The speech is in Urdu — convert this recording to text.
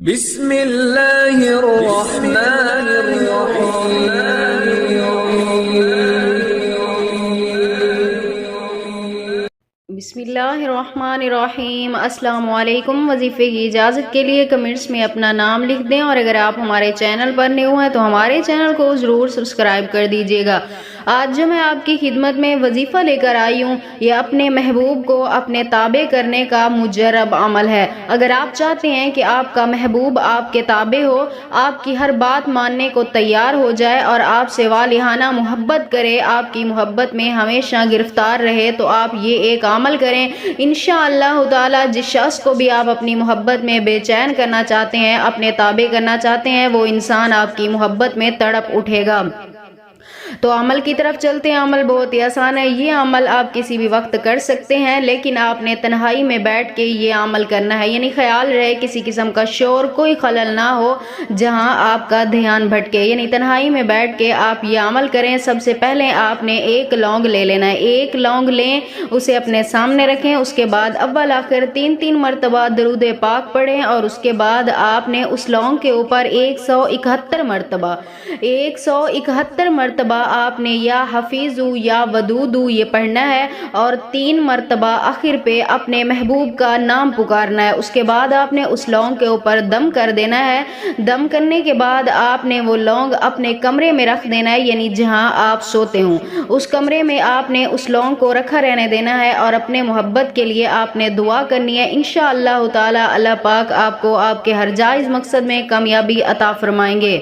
بسم اللہ الرحمن الرحیم۔ بسم اللہ الرحمن الرحیم۔ السلام علیکم۔ وظیفے کی اجازت کے لیے کمنٹس میں اپنا نام لکھ دیں، اور اگر آپ ہمارے چینل پر نیو ہیں تو ہمارے چینل کو ضرور سبسکرائب کر دیجیے گا۔ آج جو میں آپ کی خدمت میں وظیفہ لے کر آئی ہوں، یہ اپنے محبوب کو اپنے تابع کرنے کا مجرب عمل ہے۔ اگر آپ چاہتے ہیں کہ آپ کا محبوب آپ کے تابع ہو، آپ کی ہر بات ماننے کو تیار ہو جائے اور آپ سے والہانہ محبت کرے، آپ کی محبت میں ہمیشہ گرفتار رہے، تو آپ یہ ایک عمل کریں۔ انشاءاللہ تعالی جس شخص کو بھی آپ اپنی محبت میں بے چین کرنا چاہتے ہیں، اپنے تابع کرنا چاہتے ہیں، وہ انسان آپ کی محبت میں تڑپ اٹھے گا۔ تو عمل کی طرف چلتے ہیں۔ عمل بہت ہی آسان ہے۔ یہ عمل آپ کسی بھی وقت کر سکتے ہیں، لیکن آپ نے تنہائی میں بیٹھ کے یہ عمل کرنا ہے، یعنی خیال رہے کسی قسم کا شور، کوئی خلل نہ ہو جہاں آپ کا دھیان بھٹکے، یعنی تنہائی میں بیٹھ کے آپ یہ عمل کریں۔ سب سے پہلے آپ نے ایک لونگ لے لینا ہے۔ ایک لونگ لیں، اسے اپنے سامنے رکھیں، اس کے بعد اول آخر 3 مرتبہ درود پاک پڑھیں، اور اس کے بعد آپ نے اس لونگ کے اوپر 171 مرتبہ آپ نے یا حفیظو یا ودودو یہ پڑھنا ہے، اور 3 مرتبہ آخر پہ اپنے محبوب کا نام پکارنا ہے۔ اس کے بعد آپ نے اس لونگ کے اوپر دم کر دینا ہے۔ دم کرنے کے بعد آپ نے وہ لونگ اپنے کمرے میں رکھ دینا ہے، یعنی جہاں آپ سوتے ہوں اس کمرے میں آپ نے اس لونگ کو رکھا رہنے دینا ہے، اور اپنے محبت کے لیے آپ نے دعا کرنی ہے۔ انشاءاللہ تعالی اللہ پاک آپ کو آپ کے ہر جائز مقصد میں کامیابی عطا فرمائیں گے۔